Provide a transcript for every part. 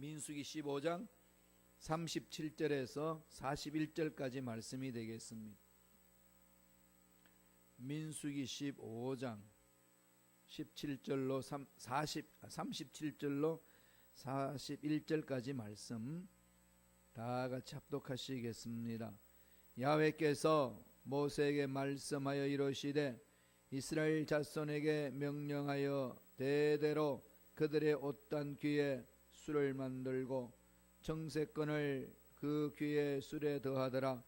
민수기 15장 37절에서 41절까지 말씀이 되겠습니다. 민수기 15장 17절로 37절로 41절까지 말씀 다 같이 합독하시겠습니다. 야훼께서 모세에게 말씀하여 이르시되 이스라엘 자손에게 명령하여 대대로 그들의 옷단 귀에 술을 만들고 정색건을 그 귀에 술에 더하더라.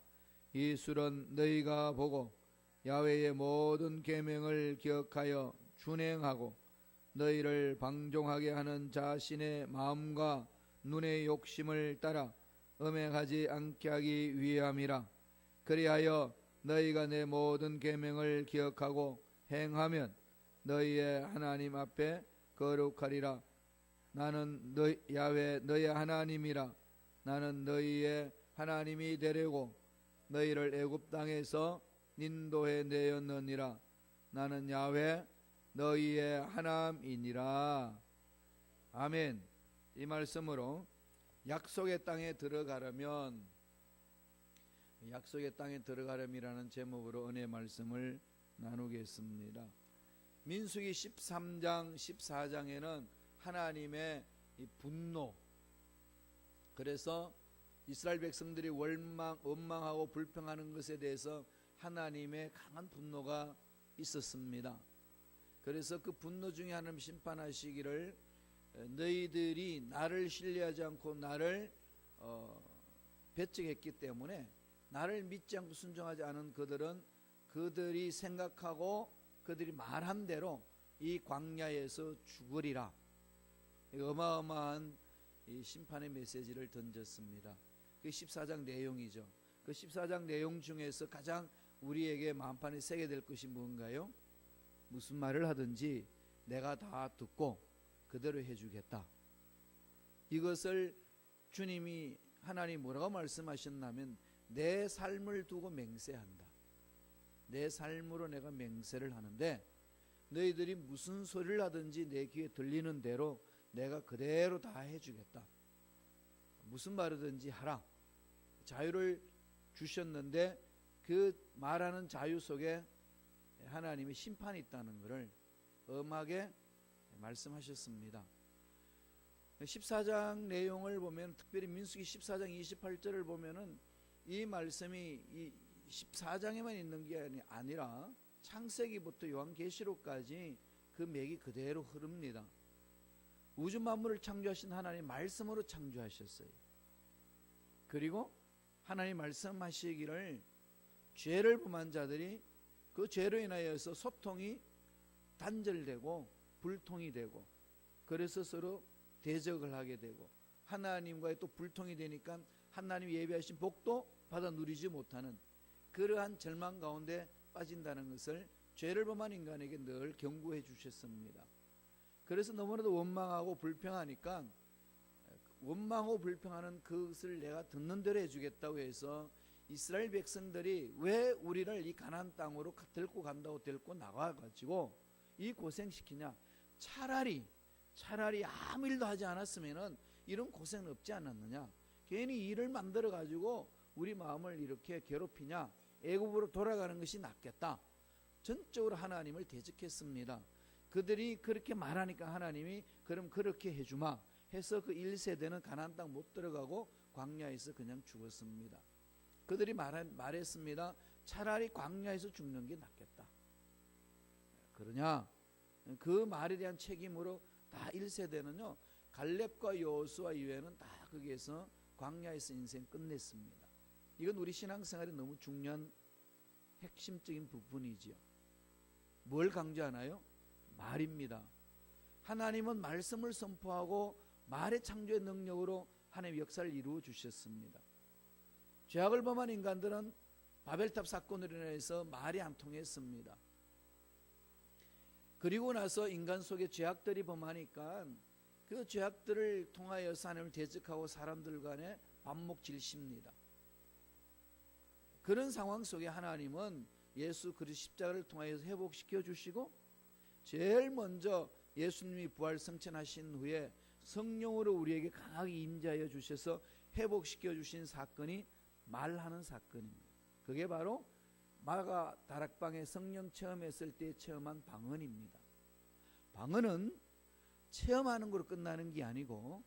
이 술은 너희가 보고 야훼의 모든 계명을 기억하여 준행하고 너희를 방종하게 하는 자신의 마음과 눈의 욕심을 따라 음행하지 않게 하기 위함이라. 그리하여 너희가 내 모든 계명을 기억하고 행하면 너희의 하나님 앞에 거룩하리라. 나는 야훼 너희의 하나님이라. 나는 너희의 하나님이 되려고 너희를 애굽 땅에서 인도해 내었느니라. 나는 야훼 너희의 하나님이니라. 아멘. 이 말씀으로 약속의 땅에 들어가려면, 약속의 땅에 들어가려이라는 제목으로 은혜 말씀을 나누겠습니다. 민수기 13장 14장에는 하나님의 이 분노, 그래서 이스라엘 백성들이 원망하고 불평하는 것에 대해서 하나님의 강한 분노가 있었습니다. 그래서 그 분노 중에 하나님 심판하시기를 너희들이 나를 신뢰하지 않고 나를 배척했기 때문에 나를 믿지 않고 순종하지 않은 그들이 생각하고 그들이 말한 대로 이 광야에서 죽으리라. 어마어마한 이 심판의 메시지를 던졌습니다. 그 14장 내용이죠. 그 14장 내용 중에서 가장 우리에게 마음판에 새게 될 것이 뭔가요? 무슨 말을 하든지 내가 다 듣고 그대로 해주겠다. 이것을 주님이 하나님 뭐라고 말씀하셨냐면 내 삶을 두고 맹세한다. 내 삶으로 내가 맹세를 하는데 너희들이 무슨 소리를 하든지 내 귀에 들리는 대로 내가 그대로 다 해주겠다. 무슨 말이든지 하라. 자유를 주셨는데 그 말하는 자유 속에 하나님의 심판이 있다는 것을 엄하게 말씀하셨습니다. 14장 내용을 보면, 특별히 민수기 14장 28절을 보면은 이 말씀이 이 14장에만 있는 게 아니라 창세기부터 요한계시록까지 그 맥이 그대로 흐릅니다. 우주 만물을 창조하신 하나님 말씀으로 창조하셨어요. 그리고 하나님 말씀하시기를 죄를 범한 자들이 그 죄로 인하여서 소통이 단절되고 불통이 되고, 그래서 서로 대적을 하게 되고 하나님과의 또 불통이 되니까 하나님이 예비하신 복도 받아 누리지 못하는 그러한 절망 가운데 빠진다는 것을 죄를 범한 인간에게 늘 경고해 주셨습니다. 그래서 너무나도 원망하고 불평하니까 원망하고 불평하는 그것을 내가 듣는 대로 해주겠다고 해서 이스라엘 백성들이 왜 우리를 이 가나안 땅으로 데리고 간다고 데리고 나가가지고 이 고생시키냐. 차라리 아무 일도 하지 않았으면은 이런 고생은 없지 않았느냐. 괜히 일을 만들어 가지고 우리 마음을 이렇게 괴롭히냐. 애굽으로 돌아가는 것이 낫겠다. 전적으로 하나님을 대적했습니다. 그들이 그렇게 말하니까 하나님이 그럼 그렇게 해주마 해서 그 1세대는 가나안 땅 못 들어가고 광야에서 그냥 죽었습니다. 그들이 말했습니다. 차라리 광야에서 죽는 게 낫겠다. 그러냐? 그 말에 대한 책임으로 다 1세대는요 갈렙과 여호수아 이외에는 다 거기에서 광야에서 인생 끝냈습니다. 이건 우리 신앙생활에 너무 중요한 핵심적인 부분이지요. 뭘 강조하나요? 말입니다. 하나님은 말씀을 선포하고 말의 창조의 능력으로 하나님의 역사를 이루어 주셨습니다. 죄악을 범한 인간들은 바벨탑 사건으로 인해서 말이 안 통했습니다. 그리고 나서 인간 속에 죄악들이 범하니까 그 죄악들을 통하여서 하나님을 대적하고 사람들 간에 반목질십니다. 그런 상황 속에 하나님은 예수 그리스도 십자가를 통하여서 회복시켜 주시고 제일 먼저 예수님이 부활 승천하신 후에 성령으로 우리에게 강하게 임재하여 주셔서 회복시켜 주신 사건이 말하는 사건입니다. 그게 바로 마가 다락방에 성령 체험했을 때 체험한 방언입니다. 방언은 체험하는 걸로 끝나는 게 아니고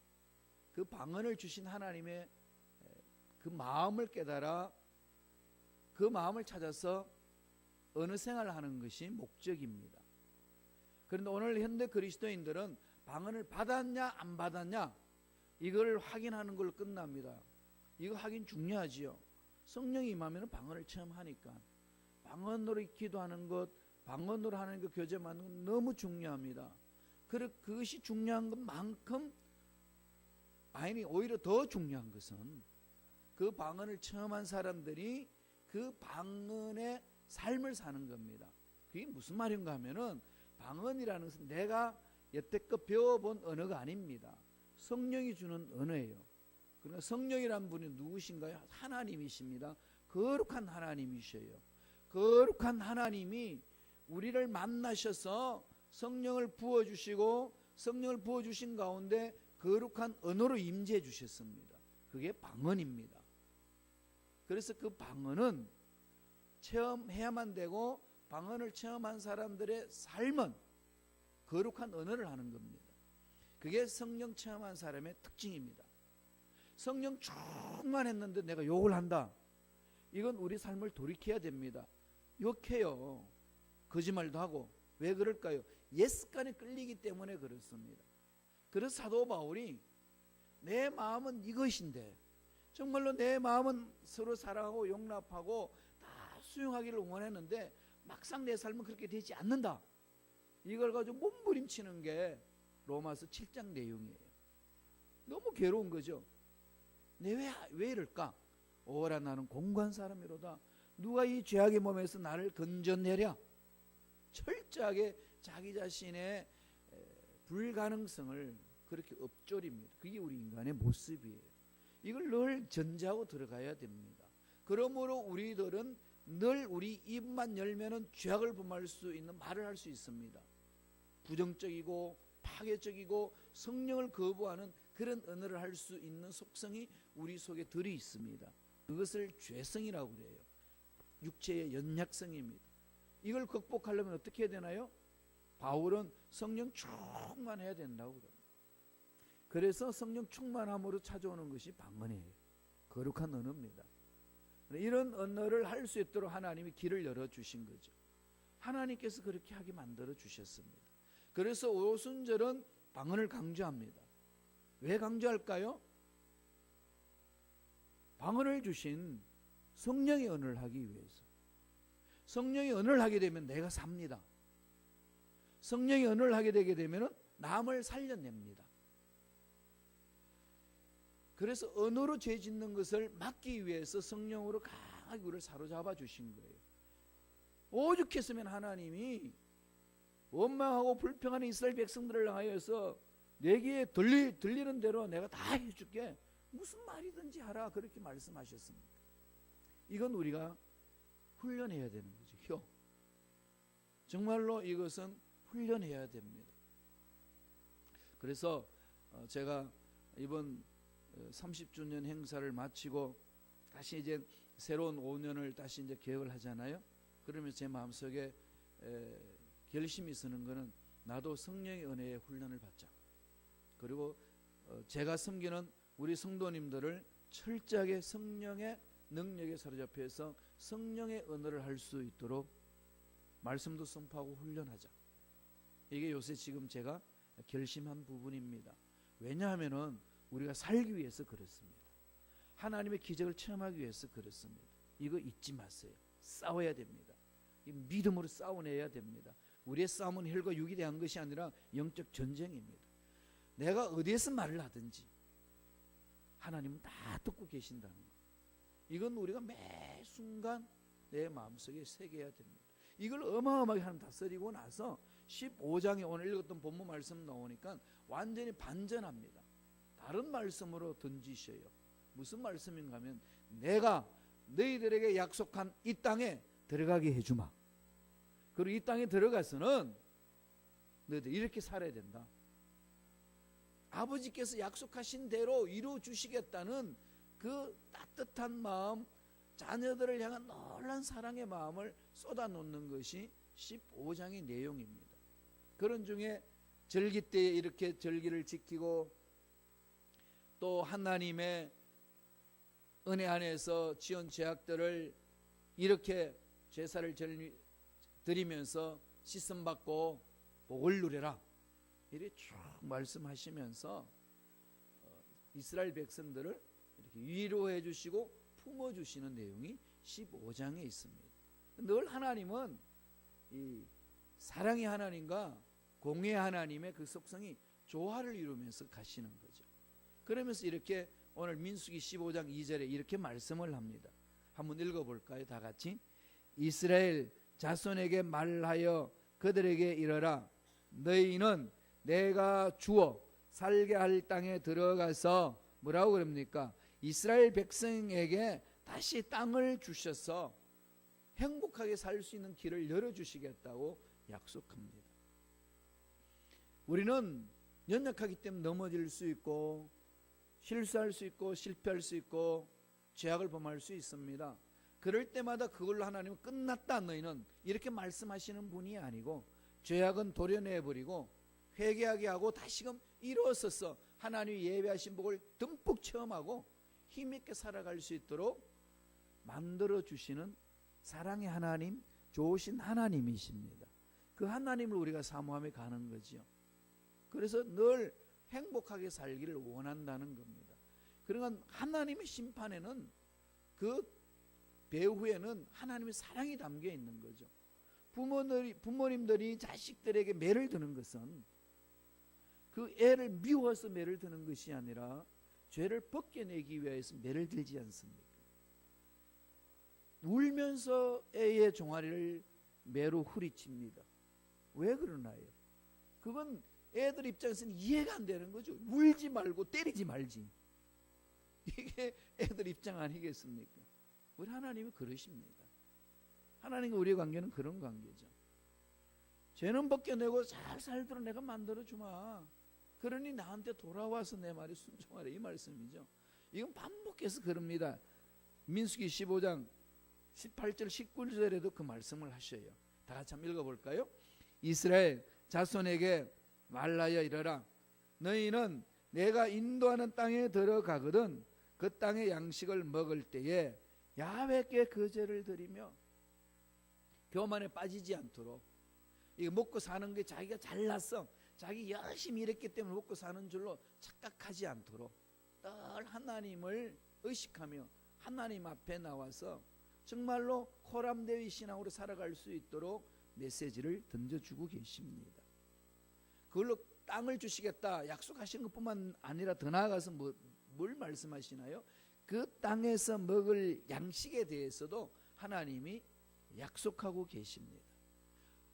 그 방언을 주신 하나님의 그 마음을 깨달아 그 마음을 찾아서 언어 생활을 하는 것이 목적입니다. 그런데 오늘 현대 그리스도인들은 방언을 받았냐 안 받았냐 이걸 확인하는 걸로 끝납니다. 이거 확인 중요하지요. 성령이 임하면 방언을 체험하니까 방언으로 기도하는 것, 방언으로 하는 것, 교제하는 것 너무 중요합니다. 그것이 중요한 것만큼 아니 오히려 더 중요한 것은 그 방언을 체험한 사람들이 그 방언의 삶을 사는 겁니다. 그게 무슨 말인가 하면은 방언이라는 것은 내가 여태껏 배워본 언어가 아닙니다. 성령이 주는 언어예요. 그러니까 성령이란 분이 누구신가요? 하나님이십니다. 거룩한 하나님이셔요. 거룩한 하나님이 우리를 만나셔서 성령을 부어주시고 성령을 부어주신 가운데 거룩한 언어로 임재해 주셨습니다. 그게 방언입니다. 그래서 그 방언은 체험해야만 되고 방언을 체험한 사람들의 삶은 거룩한 언어를 하는 겁니다. 그게 성령 체험한 사람의 특징입니다. 성령 충만했는데 내가 욕을 한다. 이건 우리 삶을 돌이켜야 됩니다. 욕해요. 거짓말도 하고. 왜 그럴까요? 옛습관에 끌리기 때문에 그렇습니다. 그래서 사도 바울이 내 마음은 이것인데 정말로 내 마음은 서로 사랑하고 용납하고 다 수용하기를 원했는데 막상 내 삶은 그렇게 되지 않는다. 이걸 가지고 몸부림치는 게 로마서 7장 내용이에요. 너무 괴로운 거죠. 왜 이럴까? 오라 나는 공고한 사람이로다. 누가 이 죄악의 몸에서 나를 건져내랴? 철저하게 자기 자신의 불가능성을 그렇게 엎조립니다. 그게 우리 인간의 모습이에요. 이걸 늘 전제하고 들어가야 됩니다. 그러므로 우리들은 늘 우리 입만 열면은 죄악을 범할 수 있는 말을 할 수 있습니다. 부정적이고 파괴적이고 성령을 거부하는 그런 언어를 할 수 있는 속성이 우리 속에 들어 있습니다. 그것을 죄성이라고 그래요. 육체의 연약성입니다. 이걸 극복하려면 어떻게 해야 되나요? 바울은 성령 충만해야 된다고 그럽니다. 그래서 성령 충만함으로 찾아오는 것이 방언이에요. 거룩한 언어입니다. 이런 언어를 할 수 있도록 하나님이 길을 열어주신 거죠. 하나님께서 그렇게 하게 만들어 주셨습니다. 그래서 오순절은 방언을 강조합니다. 왜 강조할까요? 방언을 주신 성령의 언어를 하기 위해서. 성령의 언어를 하게 되면 내가 삽니다. 성령의 언어를 하게 되게 되면 남을 살려냅니다. 그래서 언어로 죄 짓는 것을 막기 위해서 성령으로 강하게 우리를 사로잡아 주신 거예요. 오죽했으면 하나님이 원망하고 불평하는 이스라엘 백성들을 향하여서 내게 들리는 대로 내가 다 해줄게. 무슨 말이든지 하라 그렇게 말씀하셨습니다. 이건 우리가 훈련해야 되는 거죠. 혀. 정말로 이것은 훈련해야 됩니다. 그래서 제가 이번 30주년 행사를 마치고 다시 이제 새로운 5년을 다시 이제 계획을 하잖아요. 그러면서 제 마음속에 결심이 서는 거는 나도 성령의 은혜의 훈련을 받자. 그리고 제가 섬기는 우리 성도님들을 철저하게 성령의 능력에 사로잡혀서 성령의 언어를 할 수 있도록 말씀도 선포하고 훈련하자. 이게 요새 지금 제가 결심한 부분입니다. 왜냐하면은 우리가 살기 위해서 그렇습니다. 하나님의 기적을 체험하기 위해서 그렇습니다. 이거 잊지 마세요. 싸워야 됩니다. 믿음으로 싸워내야 됩니다. 우리의 싸움은 혈과 육에 대한 것이 아니라 영적 전쟁입니다. 내가 어디에서 말을 하든지 하나님은 다 듣고 계신다는 것. 이건 우리가 매 순간 내 마음속에 새겨야 됩니다. 이걸 어마어마하게 하나님 다스리고 나서 15장에 오늘 읽었던 본문 말씀 나오니까 완전히 반전합니다. 다른 말씀으로 던지셔요. 무슨 말씀인가 하면 내가 너희들에게 약속한 이 땅에 들어가게 해주마. 그리고 이 땅에 들어가서는 너희들 이렇게 살아야 된다. 아버지께서 약속하신 대로 이루어 주시겠다는 그 따뜻한 마음, 자녀들을 향한 놀란 사랑의 마음을 쏟아놓는 것이 15장의 내용입니다. 그런 중에 절기 때에 이렇게 절기를 지키고 또 하나님의 은혜 안에서 지은 죄악들을 이렇게 제사를 드리면서 씻음받고 복을 누려라, 이렇게 쭉 말씀하시면서 이스라엘 백성들을 이렇게 위로해 주시고 품어 주시는 내용이 15장에 있습니다. 늘 하나님은 이 사랑의 하나님과 공의 하나님의 그 속성이 조화를 이루면서 가시는 거죠. 그러면서 이렇게 오늘 민수기 15장 2절에 이렇게 말씀을 합니다. 한번 읽어볼까요? 다 같이. 이스라엘 자손에게 말하여 그들에게 이르라. 너희는 내가 주어 살게 할 땅에 들어가서 뭐라고 그럽니까? 이스라엘 백성에게 다시 땅을 주셔서 행복하게 살 수 있는 길을 열어주시겠다고 약속합니다. 우리는 연약하기 때문에 넘어질 수 있고 실수할 수 있고 실패할 수 있고 죄악을 범할 수 있습니다. 그럴 때마다 그걸로 하나님은 끝났다 너희는 이렇게 말씀하시는 분이 아니고 죄악은 도려내버리고 회개하게 하고 다시금 일어서서 하나님이 예배하신 복을 듬뿍 체험하고 힘있게 살아갈 수 있도록 만들어주시는 사랑의 하나님, 좋으신 하나님이십니다. 그 하나님을 우리가 사모하며 가는 거지요. 그래서 늘 행복하게 살기를 원한다는 겁니다. 그러니까 하나님의 심판에는 그 배후에는 하나님의 사랑이 담겨 있는 거죠. 부모님들이 자식들에게 매를 드는 것은 그 애를 미워서 매를 드는 것이 아니라 죄를 벗겨내기 위해서 매를 들지 않습니까? 울면서 애의 종아리를 매로 후리칩니다. 왜 그러나요? 그건 애들 입장에서는 이해가 안 되는 거죠. 울지 말고 때리지 말지. 이게 애들 입장 아니겠습니까? 우리 하나님이 그러십니다. 하나님과 우리의 관계는 그런 관계죠. 죄는 벗겨내고 잘 살도록 내가 만들어주마. 그러니 나한테 돌아와서 내 말에 순종하라, 이 말씀이죠. 이건 반복해서 그럽니다. 민수기 15장 18절 19절에도 그 말씀을 하셔요. 다 같이 한번 읽어볼까요? 이스라엘 자손에게 말하여 이르라. 너희는 내가 인도하는 땅에 들어가거든 그 땅의 양식을 먹을 때에 야훼께 거제를 드리며 교만에 빠지지 않도록, 이거 먹고 사는 게 자기가 잘났어, 자기 열심히 일했기 때문에 먹고 사는 줄로 착각하지 않도록 늘 하나님을 의식하며 하나님 앞에 나와서 정말로 코람데위 신앙으로 살아갈 수 있도록 메시지를 던져주고 계십니다. 그걸로 땅을 주시겠다 약속하신 것뿐만 아니라 더 나아가서 뭘 말씀하시나요? 그 땅에서 먹을 양식에 대해서도 하나님이 약속하고 계십니다.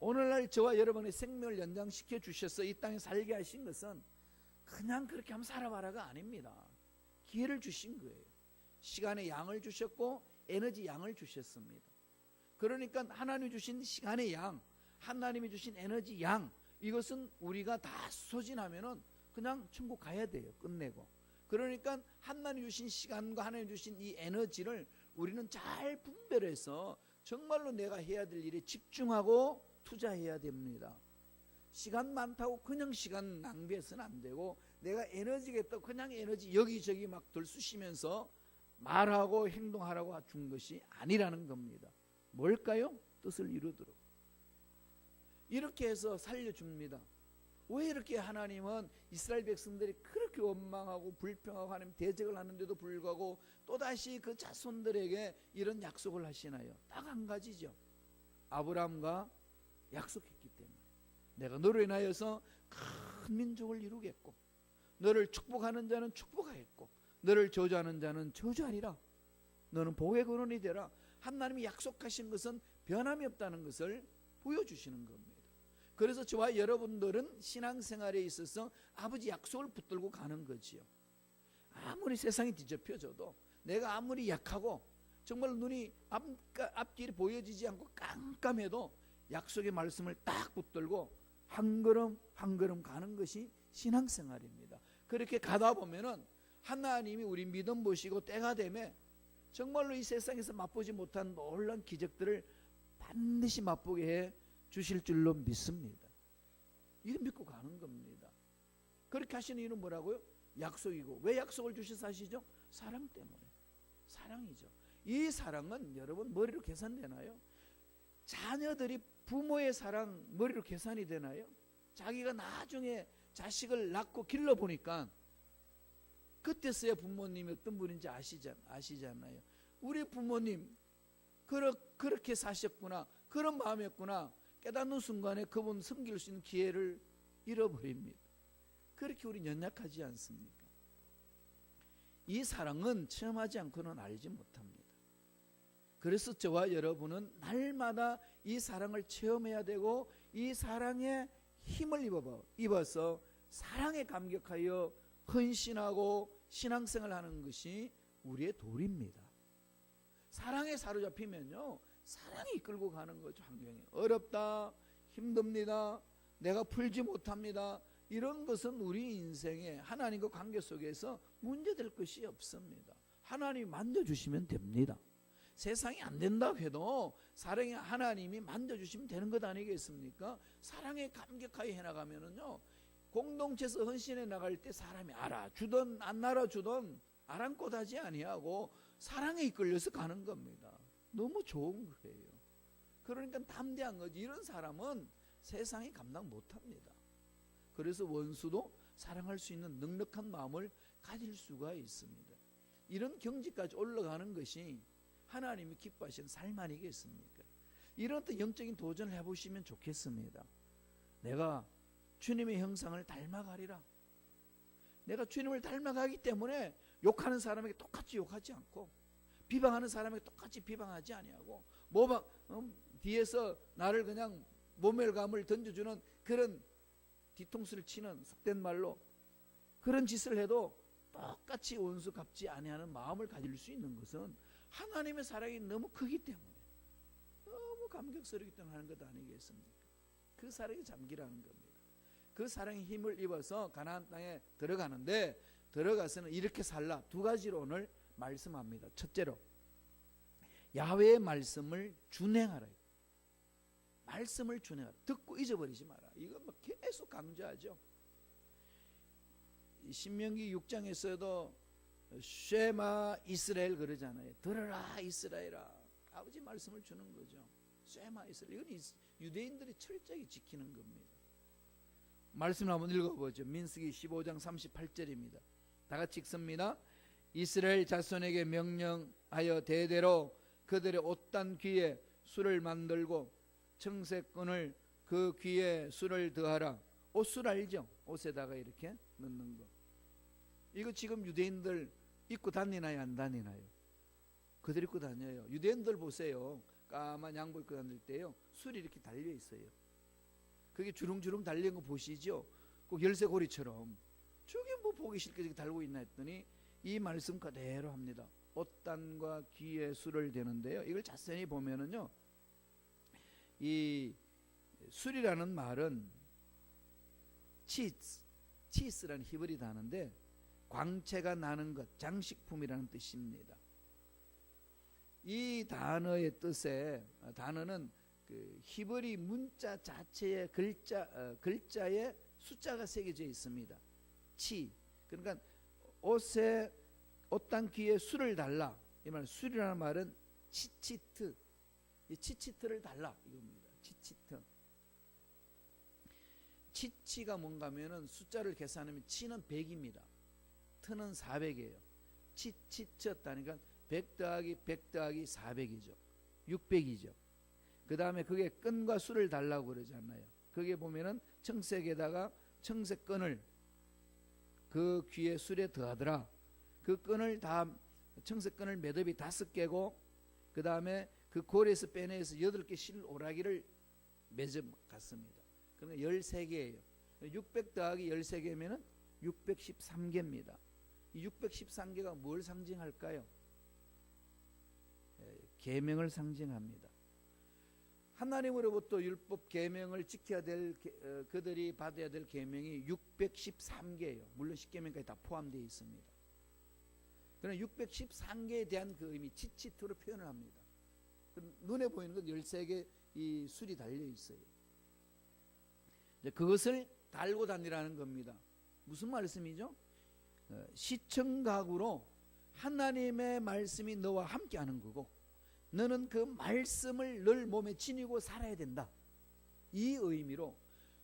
오늘날 저와 여러분의 생명을 연장시켜 주셔서 이 땅에 살게 하신 것은 그냥 그렇게 한번 살아봐라가 아닙니다. 기회를 주신 거예요. 시간의 양을 주셨고 에너지 양을 주셨습니다. 그러니까 하나님이 주신 시간의 양, 하나님이 주신 에너지 양, 이것은 우리가 다 소진하면은 그냥 천국 가야 돼요. 끝내고. 그러니까 하나님 주신 시간과 하나님 주신 이 에너지를 우리는 잘 분별해서 정말로 내가 해야 될 일에 집중하고 투자해야 됩니다. 시간 많다고 그냥 시간 낭비해서는 안 되고, 내가 에너지가 있다고 그냥 에너지 여기저기 막 들쑤시면서 말하고 행동하라고 준 것이 아니라는 겁니다. 뭘까요? 뜻을 이루도록. 이렇게 해서 살려줍니다. 왜 이렇게 하나님은 이스라엘 백성들이 그렇게 원망하고 불평하고 하나님 대적을 하는데도 불구하고 또다시 그 자손들에게 이런 약속을 하시나요? 딱 한 가지죠. 아브라함과 약속했기 때문에 내가 너로 인하여서 큰 민족을 이루겠고 너를 축복하는 자는 축복하겠고 너를 저주하는 자는 저주하리라. 너는 복의 근원이 되라. 하나님이 약속하신 것은 변함이 없다는 것을 보여주시는 겁니다. 그래서 저와 여러분들은 신앙생활에 있어서 아버지 약속을 붙들고 가는 거지요. 아무리 세상이 뒤집혀져도 내가 아무리 약하고 정말 눈이 앞길이 보여지지 않고 깜깜해도 약속의 말씀을 딱 붙들고 한 걸음 한 걸음 가는 것이 신앙생활입니다. 그렇게 가다 보면은 하나님이 우리 믿음 보시고 때가 되면 정말로 이 세상에서 맛보지 못한 놀라운 기적들을 반드시 맛보게 해 주실 줄로 믿습니다. 이거 믿고 가는 겁니다. 그렇게 하시는 이유는 뭐라고요? 약속이고. 왜 약속을 주셔서 하시죠? 사랑 때문에. 사랑이죠. 이 사랑은 여러분 머리로 계산되나요? 자녀들이 부모의 사랑 머리로 계산이 되나요? 자기가 나중에 자식을 낳고 길러보니까 그때서야 부모님이 어떤 분인지 아시잖아요. 우리 부모님 그렇게 사셨구나, 그런 마음이었구나 깨닫는 순간에 그분 섬길 수 있는 기회를 잃어버립니다. 그렇게 우리 연약하지 않습니까? 이 사랑은 체험하지 않고는 알지 못합니다. 그래서 저와 여러분은 날마다 이 사랑을 체험해야 되고 이 사랑의 힘을 입어서 사랑에 감격하여 헌신하고 신앙생활을 하는 것이 우리의 도리입니다. 사랑에 사로잡히면요, 사랑이 이끌고 가는 거죠. 환경이 어렵다, 힘듭니다, 내가 풀지 못합니다, 이런 것은 우리 인생에 하나님과 관계 속에서 문제될 것이 없습니다. 하나님이 만져주시면 됩니다. 세상이 안 된다고 해도 사랑의 하나님이 만져주시면 되는 것 아니겠습니까? 사랑에 감격하여 해나가면은요, 공동체에서 헌신해 나갈 때 사람이 알아주던 안 알아주던 아랑곳하지 아니하고 사랑에 이끌려서 가는 겁니다. 너무 좋은 거예요. 그러니까 담대한 거지. 이런 사람은 세상이 감당 못합니다. 그래서 원수도 사랑할 수 있는 넉넉한 마음을 가질 수가 있습니다. 이런 경지까지 올라가는 것이 하나님이 기뻐하시는 삶 아니겠습니까? 이런 또 영적인 도전을 해보시면 좋겠습니다. 내가 주님의 형상을 닮아가리라. 내가 주님을 닮아가기 때문에 욕하는 사람에게 똑같이 욕하지 않고 비방하는 사람에게 똑같이 비방하지 아니하고 뒤에서 나를 그냥 모멸감을 던져주는 그런 뒤통수를 치는 속된 말로 그런 짓을 해도 똑같이 원수 갚지 아니하는 마음을 가질 수 있는 것은 하나님의 사랑이 너무 크기 때문에, 너무 감격스럽기 때문에 하는 것 아니겠습니까? 그 사랑이 잠기라는 겁니다. 그 사랑의 힘을 입어서 가나안 땅에 들어가는데, 들어가서는 이렇게 살라. 두 가지로 오늘 말씀합니다. 첫째로 야훼의 말씀을 준행하라. 말씀을 준행하라. 듣고 잊어버리지 마라. 이건 뭐 계속 강조하죠. 신명기 6장에서도 쉐마 이스라엘 그러잖아요. 들어라 이스라엘아. 아버지 말씀을 주는 거죠. 쉐마 이스라엘. 이건 유대인들이 철저히 지키는 겁니다. 말씀을 한번 읽어보죠. 민수기 15장 38절입니다. 다 같이 읽습니다. 이스라엘 자손에게 명령하여 대대로 그들의 옷단 귀에 술을 만들고 청색끈을 그 귀에 술을 더하라. 옷술 알죠? 옷에다가 이렇게 넣는 거. 이거 지금 유대인들 입고 다니나요? 안 다니나요? 그들 입고 다녀요. 유대인들 보세요. 까만 양복 입고 다닐 때요, 술이 이렇게 달려 있어요. 그게 주렁주렁 달린 거 보시죠? 꼭 열쇠고리처럼. 저게 뭐 보기 싫게 달고 있나 했더니 이 말씀 그대로 합니다. 옷단과 귀에 술을 대는데요, 이걸 자세히 보면은요, 이 술이라는 말은 치스라는 히브리 단어인데 광채가 나는 것, 장식품이라는 뜻입니다. 이 단어의 뜻에, 단어는 그 히브리 문자 자체의 글자에 숫자가 새겨져 있습니다. 치. 그러니까 옷에 옷단 귀에 술을 달라. 이 말, 술이라는 말은 치치트. 이 치치트를 달라 이겁니다. 치치트. 치치가 뭔가 하면은 숫자를 계산하면 치는 100입니다. 트는 400이에요. 치치쳤다니까 100 더하기 100 더하기 400이죠. 600이죠. 그 다음에 그게 끈과 술을 달라고 그러잖아요. 그게 보면은 청색에다가 청색끈을 그 귀에 술에 더하더라. 그 끈을 다, 청색끈을 매듭이 5개고 그 다음에 그 고리에서 빼내서 8개 실 오라기를 맺어 갔습니다. 그러니까 13개예요. 600 더하기 13개면은 613개입니다. 이 613개가 뭘 상징할까요? 계명을 상징합니다. 하나님으로부터 율법 계명을 지켜야 될 그들이 받아야 될 계명이 613개예요. 물론 10계명까지 다 포함되어 있습니다. 그러나 613개에 대한 그 의미 치치토로 표현을 합니다. 눈에 보이는 건 13개 이 술이 달려 있어요. 그것을 달고 다니라는 겁니다. 무슨 말씀이죠? 시청각으로 하나님의 말씀이 너와 함께하는 거고 너는 그 말씀을 늘 몸에 지니고 살아야 된다. 이 의미로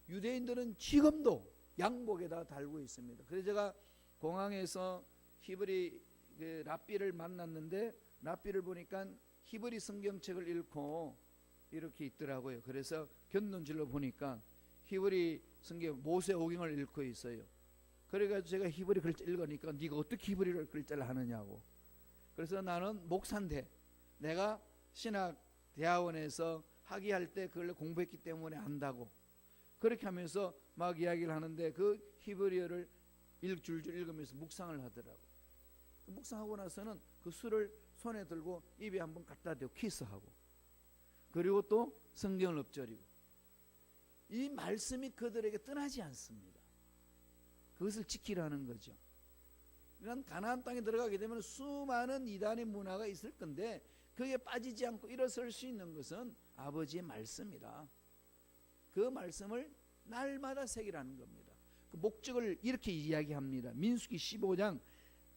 유대인들은 지금도 양복에다 달고 있습니다. 그래서 제가 공항에서 히브리 그 랍비를 만났는데 랍비를 보니까 히브리 성경책을 읽고 이렇게 있더라고요. 그래서 견눈질로 보니까 히브리 성경 모세오경을 읽고 있어요. 그래가지고 제가 히브리 글자 읽으니까 네가 어떻게 히브리 글자를 하느냐고. 그래서 나는 목사인데 내가 신학 대학원에서 학위할 때 그걸 공부했기 때문에 안다고. 그렇게 하면서 막 이야기를 하는데 그 히브리어를 줄줄 읽으면서 묵상을 하더라고. 묵상하고 나서는 그 술을 손에 들고 입에 한번 갖다 대고 키스하고 그리고 또 성경을 엎드리고 이 말씀이 그들에게 떠나지 않습니다. 그것을 지키라는 거죠. 그러니까 가나안 땅에 들어가게 되면 수많은 이단의 문화가 있을 건데 그게 빠지지 않고 일어설 수 있는 것은 아버지의 말씀이다. 그 말씀을 날마다 새기라는 겁니다. 그 목적을 이렇게 이야기합니다. 민수기 15장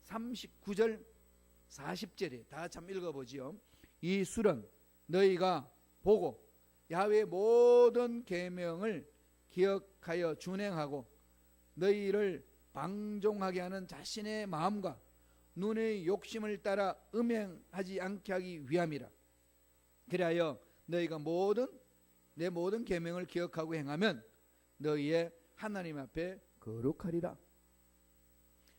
39절 40절에 다 같이 한번 읽어보지요. 이 술은 너희가 보고 야훼의 모든 계명을 기억하여 준행하고 너희를 방종하게 하는 자신의 마음과 눈의 욕심을 따라 음행하지 않게 하기 위함이라. 그리하여 너희가 내 모든 계명을 기억하고 행하면 너희의 하나님 앞에 거룩하리라.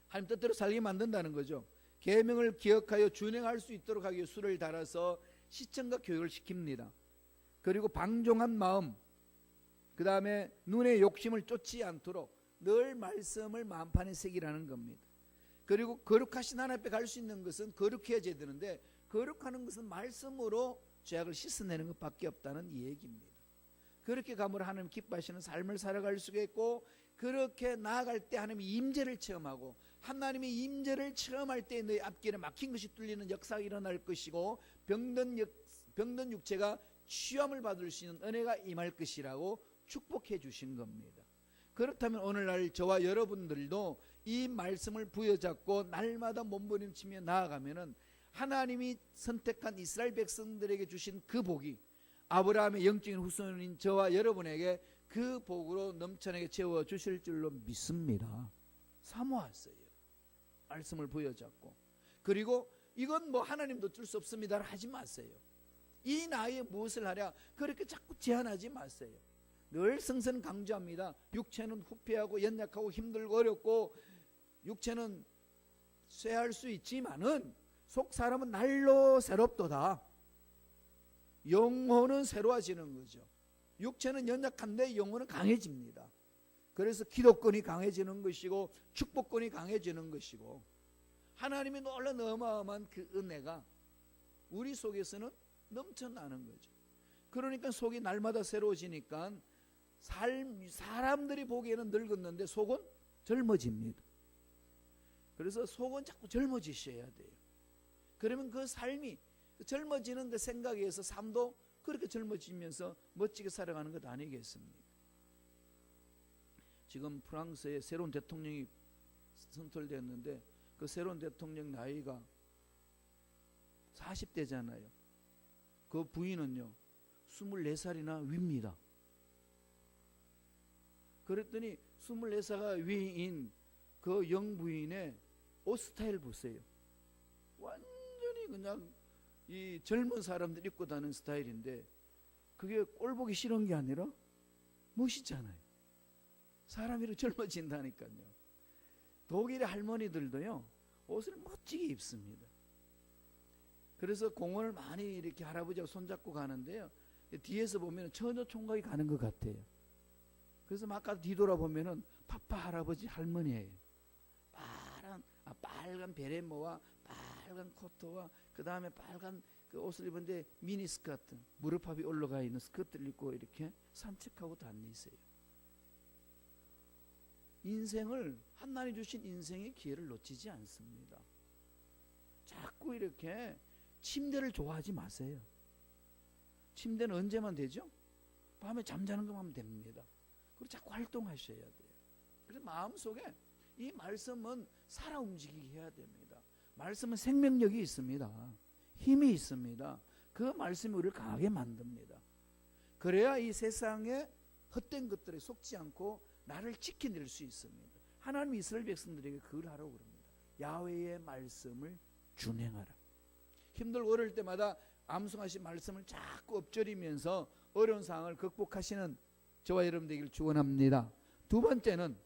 하나님 뜻대로 살게 만든다는 거죠. 계명을 기억하여 준행할 수 있도록 하기 위해 술을 달아서 시청각 교육을 시킵니다. 그리고 방종한 마음, 그 다음에 눈의 욕심을 쫓지 않도록 늘 말씀을 마음판에 새기라는 겁니다. 그리고 거룩하신 하나님 앞에 갈 수 있는 것은 거룩해져야 되는데 거룩하는 것은 말씀으로 죄악을 씻어내는 것밖에 없다는 이 얘기입니다. 그렇게 가면 하나님 기뻐하시는 삶을 살아갈 수가 있고 그렇게 나아갈 때 하나님의 임재를 체험하고 하나님의 임재를 체험할 때 너희 앞길에 막힌 것이 뚫리는 역사가 일어날 것이고 병든 육체가 취함을 받을 수 있는 은혜가 임할 것이라고 축복해 주신 겁니다. 그렇다면 오늘날 저와 여러분들도 이 말씀을 부여잡고 날마다 몸부림치며 나아가면은 하나님이 선택한 이스라엘 백성들에게 주신 그 복이 아브라함의 영적인 후손인 저와 여러분에게 그 복으로 넘쳐나게 채워 주실 줄로 믿습니다. 사모하세요. 말씀을 부여잡고. 그리고 이건 뭐 하나님도 어쩔 수 없습니다 하지 마세요. 이 나이에 무엇을 하랴 그렇게 자꾸 제한하지 마세요. 늘 성서는 강조합니다. 육체는 후패하고 연약하고 힘들고 어렵고 육체는 쇠할 수 있지만은 속 사람은 날로 새롭도다. 영혼은 새로워지는 거죠. 육체는 연약한데 영혼은 강해집니다. 그래서 기도권이 강해지는 것이고 축복권이 강해지는 것이고 하나님이 놀라운 어마어마한 그 은혜가 우리 속에서는 넘쳐나는 거죠. 그러니까 속이 날마다 새로워지니까 사람들이 보기에는 늙었는데 속은 젊어집니다. 그래서 속은 자꾸 젊어지셔야 돼요. 그러면 그 삶이 젊어지는 그 생각에 의해서 삶도 그렇게 젊어지면서 멋지게 살아가는 것 아니겠습니까? 지금 프랑스에 새로운 대통령이 선출됐는데 그 새로운 대통령 나이가 40대잖아요. 그 부인은요 24살이나 위입니다. 그랬더니 24살 위인 그 영부인의 옷 스타일 보세요. 완전히 그냥 이 젊은 사람들 입고 다니는 스타일인데 그게 꼴보기 싫은 게 아니라 멋있잖아요. 사람이 이렇게 젊어진다니까요. 독일의 할머니들도요 옷을 멋지게 입습니다. 그래서 공원을 많이 이렇게 할아버지하고 손잡고 가는데요 뒤에서 보면 처녀 총각이 가는 것 같아요. 그래서 막 아까 뒤돌아보면은 파파 할아버지 할머니예요. 빨간 베레모와 빨간 코트와 그 다음에 빨간 그 옷을 입었는데 미니스커트, 무릎합이 올라가 있는 스커트를 입고 이렇게 산책하고 다니세요. 인생을, 하나님 주신 인생의 기회를 놓치지 않습니다. 자꾸 이렇게 침대를 좋아하지 마세요. 침대는 언제만 되죠? 밤에 잠자는 것만 하면 됩니다. 그리고 자꾸 활동하셔야 돼요. 그래서 마음속에 이 말씀은 살아 움직이게 해야 됩니다. 말씀은 생명력이 있습니다. 힘이 있습니다. 그 말씀이 우리를 강하게 만듭니다. 그래야 이 세상에 헛된 것들에 속지 않고 나를 지켜낼 수 있습니다. 하나님 이스라엘 백성들에게 그걸 하라고 그럽니다. 야훼의 말씀을 준행하라. 힘들고 어려울 때마다 암송하신 말씀을 자꾸 엎조리면서 어려운 상황을 극복하시는 저와 여러분 되기를 축원합니다. 두 번째는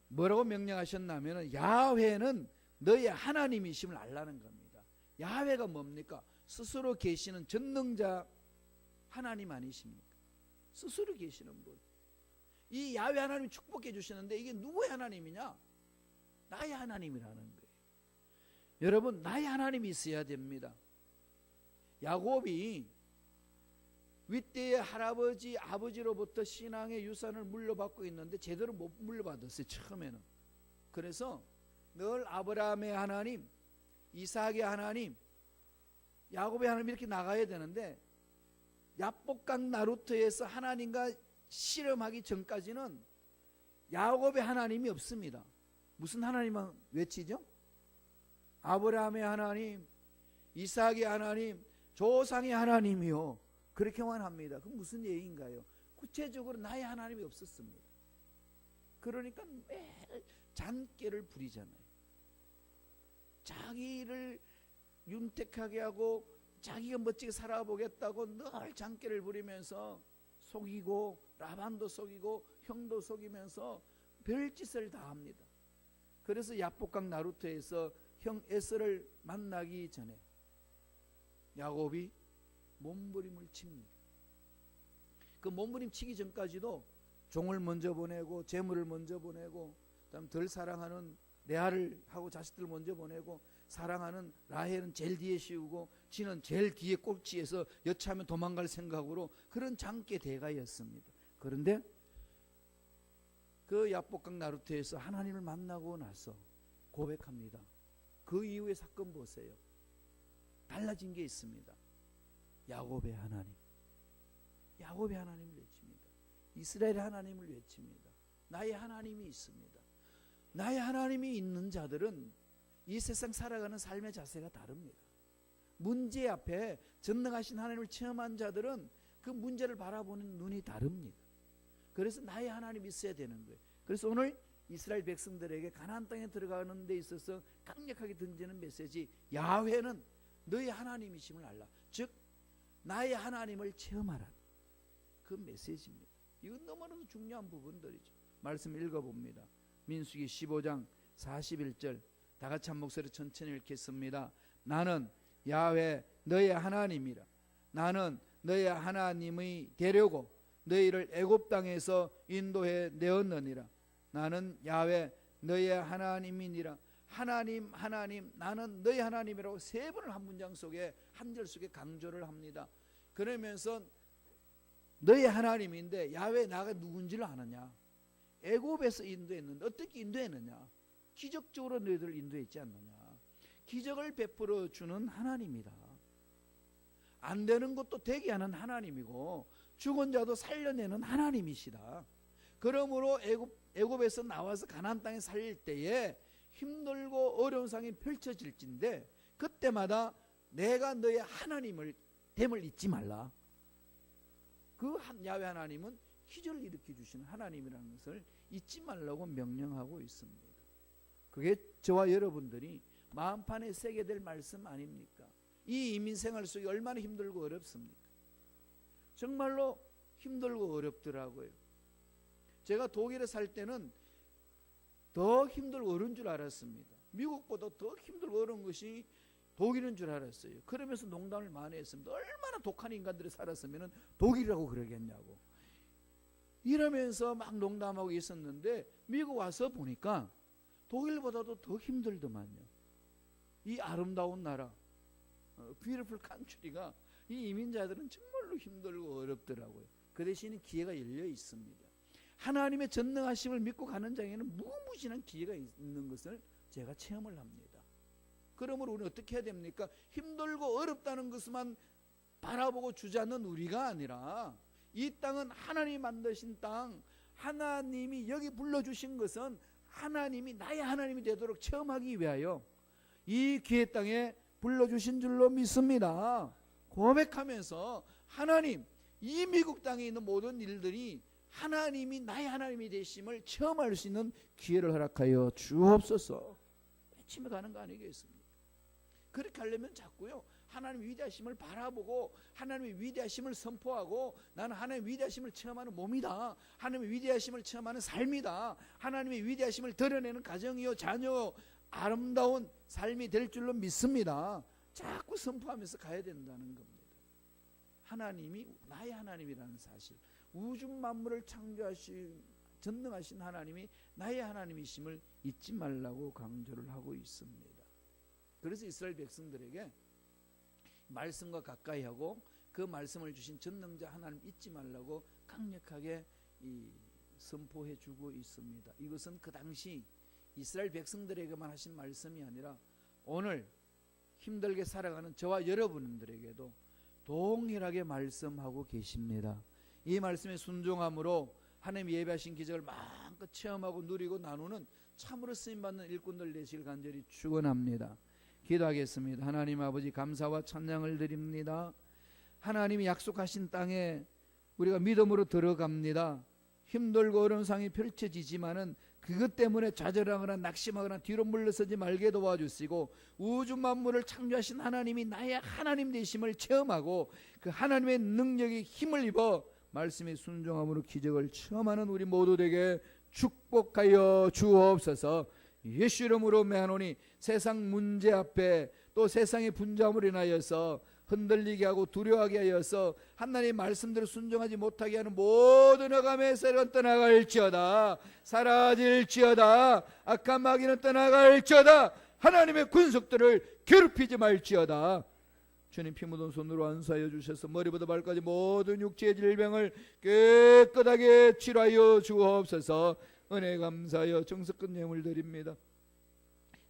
뭐라고 명령하셨냐면 야훼는 너의 하나님이심을 알라는 겁니다. 야훼가 뭡니까? 스스로 계시는 전능자 하나님 아니십니까? 스스로 계시는 분. 이 야훼 하나님이 축복해 주시는데 이게 누구의 하나님이냐? 나의 하나님이라는 거예요. 여러분, 나의 하나님이 있어야 됩니다. 야곱이 윗대의 할아버지 아버지로부터 신앙의 유산을 물려받고 있는데 제대로 못 물려받았어요. 처음에는. 그래서 늘 아브라함의 하나님, 이삭의 하나님, 야곱의 하나님 이렇게 나가야 되는데 야복강 나루터에서 하나님과 실험하기 전까지는 야곱의 하나님이 없습니다. 무슨 하나님만 외치죠? 아브라함의 하나님, 이삭의 하나님, 조상의 하나님이요. 그렇게만 합니다. 그럼 무슨 얘기인가요? 구체적으로 나의 하나님이 없었습니다. 그러니까 매일 잔꾀를 부리잖아요. 자기를 윤택하게 하고 자기가 멋지게 살아보겠다고 늘 잔꾀를 부리면서 속이고 라반도 속이고 형도 속이면서 별짓을 다 합니다. 그래서 야복강 나루터에서 형 에서를 만나기 전에 야곱이 몸부림을 칩니다. 그 몸부림 치기 전까지도 종을 먼저 보내고 재물을 먼저 보내고 그다음 덜 사랑하는 레아를 하고 자식들을 먼저 보내고 사랑하는 라헬은 제일 뒤에 씌우고 지는 제일 뒤에 꼭지에서 여차하면 도망갈 생각으로 그런 장께 대가였습니다. 그런데 그 야복강 나루터에서 하나님을 만나고 나서 고백합니다. 그 이후의 사건 보세요. 달라진 게 있습니다. 야곱의 하나님, 야곱의 하나님을 외칩니다. 이스라엘의 하나님을 외칩니다. 나의 하나님이 있습니다. 나의 하나님이 있는 자들은 이 세상 살아가는 삶의 자세가 다릅니다. 문제 앞에 전능하신 하나님을 체험한 자들은 그 문제를 바라보는 눈이 다릅니다. 그래서 나의 하나님이 있어야 되는 거예요. 그래서 오늘 이스라엘 백성들에게 가나안 땅에 들어가는 데 있어서 강력하게 던지는 메시지, 야훼는 너의 하나님이심을 알라. 즉 나의 하나님을 체험하라. 그 메시지입니다. 이건 너무나도 중요한 부분들이죠. 말씀 읽어봅니다. 민수기 15장 41절 다 같이 한 목소리 천천히 읽겠습니다. 나는 야훼 너의 하나님이라. 나는 너의 하나님의 되려고 너희를 애굽 땅에서 인도해 내었느니라. 나는 야훼 너의 하나님이니라. 하나님 하나님 나는 너희 하나님이라고 세 번을 한 문장 속에 한 절 속에 강조를 합니다. 그러면서 너희 하나님인데 야훼 나가 누군지를 아느냐? 애굽에서 인도했는데 어떻게 인도했느냐? 기적적으로 너희들을 인도했지 않느냐? 기적을 베풀어 주는 하나님이다. 안 되는 것도 되게 하는 하나님이고 죽은 자도 살려내는 하나님이시다. 그러므로 애굽에서 나와서 가나안 땅에 살릴 때에 힘들고 어려운 상황이 펼쳐질진데 그때마다 내가 너의 하나님을 됨을 잊지 말라. 그 야훼 하나님은 기적을 일으켜 주시는 하나님이라는 것을 잊지 말라고 명령하고 있습니다. 그게 저와 여러분들이 마음판에 새게 될 말씀 아닙니까? 이 이민생활 속에 얼마나 힘들고 어렵습니까? 정말로 힘들고 어렵더라고요. 제가 독일에 살 때는 더 힘들고 어려운 줄 알았습니다. 미국보다 더 힘들고 어려운 것이 독일인 줄 알았어요. 그러면서 농담을 많이 했습니다. 얼마나 독한 인간들이 살았으면 독일이라고 그러겠냐고 이러면서 막 농담하고 있었는데 미국 와서 보니까 독일보다도 더 힘들더만요. 이 아름다운 나라, beautiful country가 이 이민자들은 정말로 힘들고 어렵더라고요. 그 대신에 기회가 열려 있습니다. 하나님의 전능하심을 믿고 가는 자에게는 무궁무진한 기회가 있는 것을 제가 체험을 합니다. 그러므로 우리는 어떻게 해야 됩니까? 힘들고 어렵다는 것만 바라보고 주자는 우리가 아니라 이 땅은 하나님이 만드신 땅, 하나님이 여기 불러주신 것은 하나님이 나의 하나님이 되도록 체험하기 위하여 이 기회 땅에 불러주신 줄로 믿습니다. 고백하면서 하나님, 이 미국 땅에 있는 모든 일들이 하나님이 나의 하나님이 되심을 체험할 수 있는 기회를 허락하여 주옵소서 외치며 가는 거 아니겠습니까? 그렇게 하려면 자꾸요 하나님의 위대하심을 바라보고 하나님의 위대하심을 선포하고 나는 하나님의 위대하심을 체험하는 몸이다, 하나님의 위대하심을 체험하는 삶이다, 하나님의 위대하심을 드러내는 가정이요 자녀요 아름다운 삶이 될 줄로 믿습니다. 자꾸 선포하면서 가야 된다는 겁니다. 하나님이 나의 하나님이라는 사실, 우주 만물을 창조하신 전능하신 하나님이 나의 하나님이심을 잊지 말라고 강조를 하고 있습니다. 그래서 이스라엘 백성들에게 말씀과 가까이 하고 그 말씀을 주신 전능자 하나님 잊지 말라고 강력하게 선포해 주고 있습니다. 이것은 그 당시 이스라엘 백성들에게만 하신 말씀이 아니라 오늘 힘들게 살아가는 저와 여러분들에게도 동일하게 말씀하고 계십니다. 이 말씀에 순종함으로 하나님 예배하신 기적을 마음껏 체험하고 누리고 나누는 참으로 쓰임받는 일꾼들 되시길 간절히 축원합니다. 기도하겠습니다. 하나님 아버지, 감사와 찬양을 드립니다. 하나님이 약속하신 땅에 우리가 믿음으로 들어갑니다. 힘들고 어려운 상황이 펼쳐지지만은 그것 때문에 좌절하거나 낙심하거나 뒤로 물러서지 말게 도와주시고 우주 만물을 창조하신 하나님이 나의 하나님 되심을 체험하고 그 하나님의 능력이 힘을 입어 말씀에 순종함으로 기적을 체험하는 우리 모두 되게 축복하여 주옵소서. 예수 이름으로 매하노니 세상 문제 앞에 또 세상의 분자함으로 인하여서 흔들리게 하고 두려워하게 하여서 하나님의 말씀대로 순종하지 못하게 하는 모든 어감의 세력은 떠나갈지어다, 사라질지어다, 악한 마귀는 떠나갈지어다, 하나님의 군속들을 괴롭히지 말지어다. 주님 피 묻은 손으로 안수하여 주셔서 머리부터 발까지 모든 육체의 질병을 깨끗하게 치료하여 주옵소서. 은혜 감사하여 정성껏 예물 드립니다.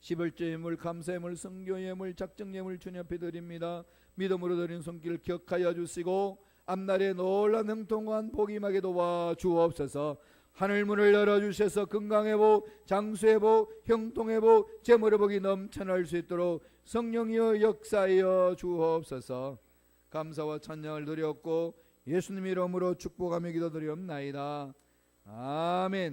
11조 예물, 감사 예물, 성교 예물, 작정 예물 주님 앞에 드립니다. 믿음으로 드린 손길 기억하여 주시고 앞날에 놀라운 형통한 복이 임하게 도와 주옵소서. 하늘문을 열어주셔서 건강의 복, 장수의 복, 형통의 복, 재물의 복이 넘쳐날 수 있도록 성령이여 역사하여 주옵소서. 감사와 찬양을 드렸고 예수님 이름으로 축복하며 기도드리옵나이다. 아멘.